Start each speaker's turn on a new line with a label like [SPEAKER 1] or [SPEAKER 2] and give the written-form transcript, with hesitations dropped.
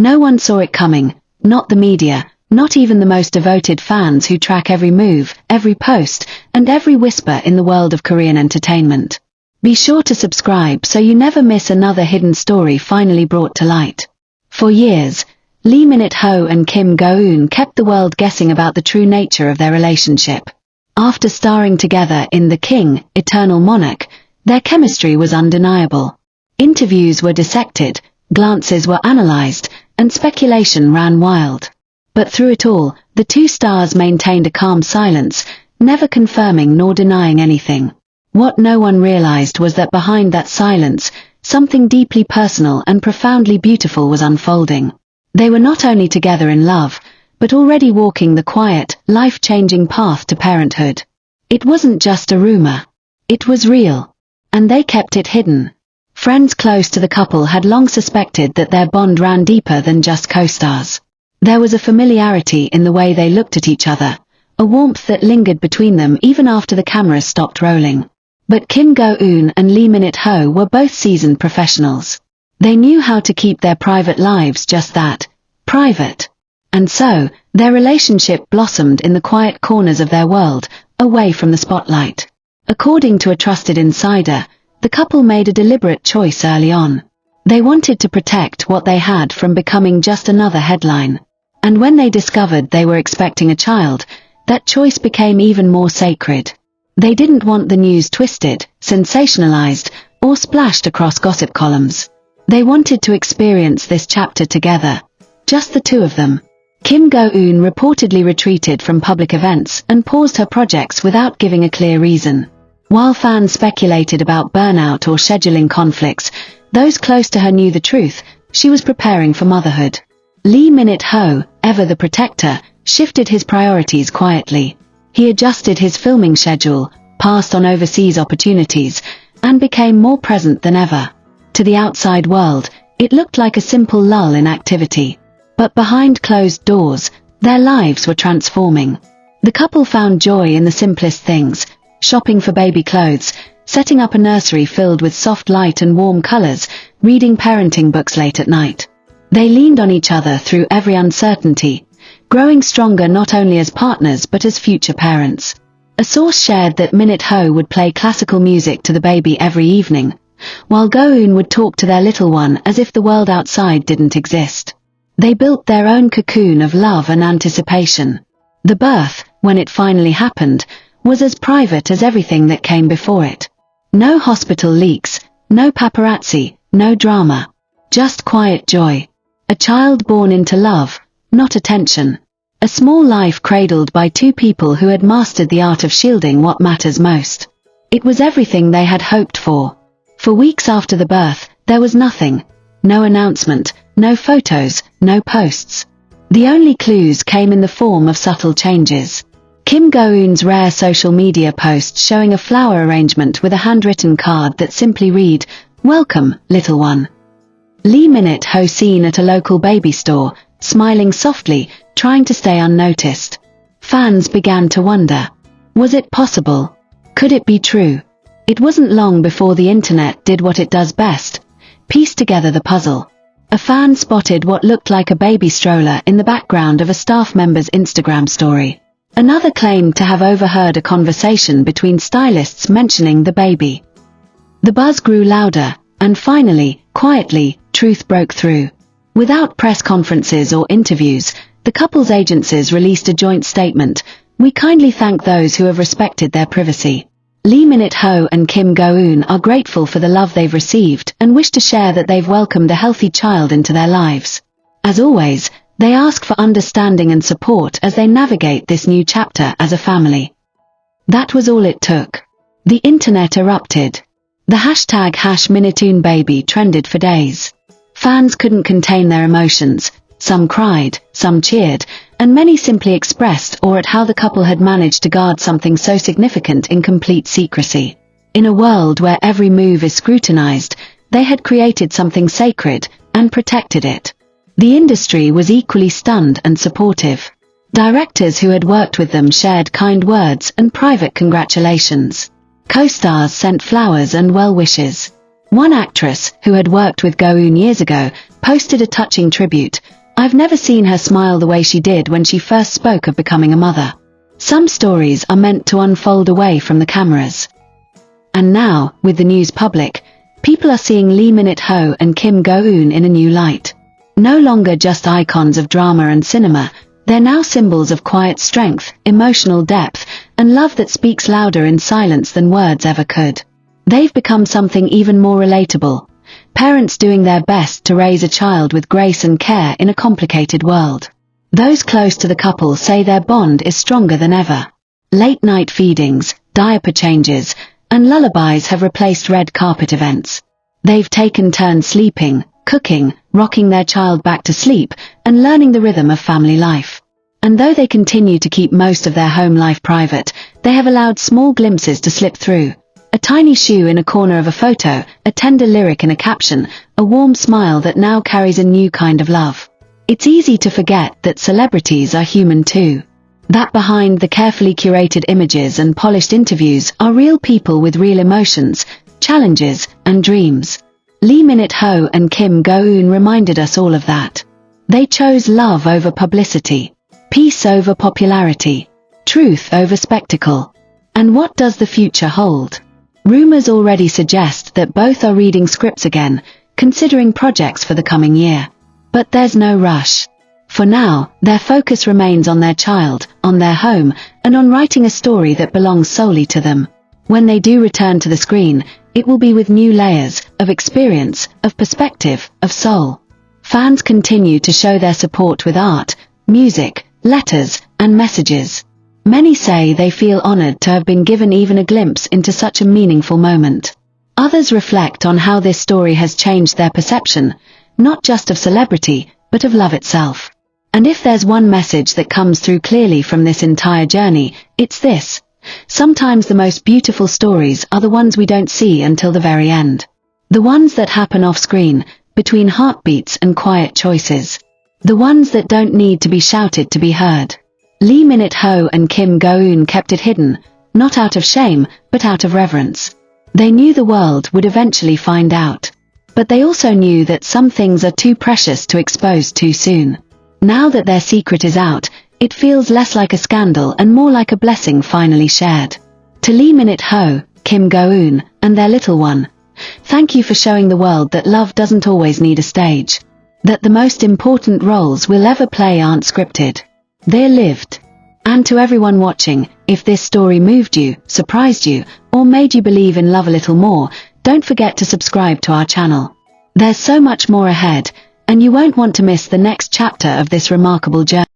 [SPEAKER 1] No one saw it coming, not the media, not even the most devoted fans who track every move, every post, and every whisper in the world of Korean entertainment. Be sure to subscribe so you never miss another hidden story finally brought to light. For years, Lee Min-ho and Kim Go-eun kept the world guessing about the true nature of their relationship. After starring together in The King, Eternal Monarch, their chemistry was undeniable. Interviews were dissected, glances were analyzed, and speculation ran wild. But through it all, the two stars maintained a calm silence, never confirming nor denying anything. What no one realized was that behind that silence, something deeply personal and profoundly beautiful was unfolding. They were not only together in love, but already walking the quiet, life-changing path to parenthood. It wasn't just a rumor. It was real. And they kept it hidden. Friends close to the couple had long suspected that their bond ran deeper than just co-stars. There was a familiarity in the way they looked at each other, a warmth that lingered between them even after the cameras stopped rolling. But Kim Go-eun and Lee Min-ho were both seasoned professionals. They knew how to keep their private lives just that, private. And so, their relationship blossomed in the quiet corners of their world, away from the spotlight. According to a trusted insider, the couple made a deliberate choice early on. They wanted to protect what they had from becoming just another headline. And when they discovered they were expecting a child, that choice became even more sacred. They didn't want the news twisted, sensationalized, or splashed across gossip columns. They wanted to experience this chapter together, just the two of them. Kim Go-eun reportedly retreated from public events and paused her projects without giving a clear reason. While fans speculated about burnout or scheduling conflicts, those close to her knew the truth: she was preparing for motherhood. Lee Min-ho, ever the protector, shifted his priorities quietly. He adjusted his filming schedule, passed on overseas opportunities, and became more present than ever. To the outside world, it looked like a simple lull in activity. But behind closed doors, their lives were transforming. The couple found joy in the simplest things: shopping for baby clothes, setting up a nursery filled with soft light and warm colors, reading parenting books late at night. They leaned on each other through every uncertainty, growing stronger not only as partners but as future parents. A source shared that Min-ho would play classical music to the baby every evening, while Go-eun would talk to their little one as if the world outside didn't exist. They built their own cocoon of love and anticipation. The birth, when it finally happened, was as private as everything that came before it. No hospital leaks, no paparazzi, no drama. Just quiet joy. A child born into love, not attention. A small life cradled by two people who had mastered the art of shielding what matters most. It was everything they had hoped for. For weeks after the birth, there was nothing. No announcement, no photos, no posts. The only clues came in the form of subtle changes. Kim Go-eun's rare social media post showing a flower arrangement with a handwritten card that simply read, "Welcome, little one." Lee Min-ho seen at a local baby store, smiling softly, trying to stay unnoticed. Fans began to wonder. Was it possible? Could it be true? It wasn't long before the internet did what it does best: piece together the puzzle. A fan spotted what looked like a baby stroller in the background of a staff member's Instagram story. Another claimed to have overheard a conversation between stylists mentioning the baby. The buzz grew louder, and finally, quietly, truth broke through. Without press conferences or interviews, the couple's agencies released a joint statement: "We kindly thank those who have respected their privacy." Lee Min-ho and Kim Go-eun are grateful for the love they've received and wish to share that they've welcomed a healthy child into their lives. As always, they ask for understanding and support as they navigate this new chapter as a family. That was all it took. The internet erupted. The hashtag #MinitoonBaby trended for days. Fans couldn't contain their emotions. Some cried, some cheered, and many simply expressed awe at how the couple had managed to guard something so significant in complete secrecy. In a world where every move is scrutinized, they had created something sacred and protected it. The industry was equally stunned and supportive. Directors who had worked with them shared kind words and private congratulations. Co-stars sent flowers and well wishes. One actress, who had worked with Go-eun years ago, posted a touching tribute. "I've never seen her smile the way she did when she first spoke of becoming a mother." Some stories are meant to unfold away from the cameras. And now, with the news public, people are seeing Lee Min-ho and Kim Go-eun in a new light. No longer just icons of drama and cinema, they're now symbols of quiet strength, emotional depth, and love that speaks louder in silence than words ever could. They've become something even more relatable. Parents doing their best to raise a child with grace and care in a complicated world. Those close to the couple say their bond is stronger than ever. Late-night feedings, diaper changes, and lullabies have replaced red carpet events. They've taken turns sleeping, cooking, rocking their child back to sleep, and learning the rhythm of family life. And though they continue to keep most of their home life private, they have allowed small glimpses to slip through. A tiny shoe in a corner of a photo, a tender lyric in a caption, a warm smile that now carries a new kind of love. It's easy to forget that celebrities are human too. That behind the carefully curated images and polished interviews are real people with real emotions, challenges, and dreams. Lee Min-ho and Kim Go-eun reminded us all of that. They chose love over publicity, peace over popularity, truth over spectacle. And what does the future hold? Rumors already suggest that both are reading scripts again, considering projects for the coming year. But there's no rush. For now, their focus remains on their child, on their home, and on writing a story that belongs solely to them. When they do return to the screen, it will be with new layers of experience, of perspective, of soul. Fans continue to show their support with art, music, letters, and messages. Many say they feel honored to have been given even a glimpse into such a meaningful moment. Others reflect on how this story has changed their perception, not just of celebrity, but of love itself. And if there's one message that comes through clearly from this entire journey, it's this: sometimes the most beautiful stories are the ones we don't see until the very end. The ones that happen off-screen, between heartbeats and quiet choices. The ones that don't need to be shouted to be heard. Lee Min-ho and Kim Go-eun kept it hidden, not out of shame, but out of reverence. They knew the world would eventually find out. But they also knew that some things are too precious to expose too soon. Now that their secret is out, it feels less like a scandal and more like a blessing finally shared. To Lee Min-ho, Kim Go-eun, and their little one, thank you for showing the world that love doesn't always need a stage. That the most important roles we'll ever play aren't scripted. They're lived. And to everyone watching, if this story moved you, surprised you, or made you believe in love a little more, don't forget to subscribe to our channel. There's so much more ahead, and you won't want to miss the next chapter of this remarkable journey.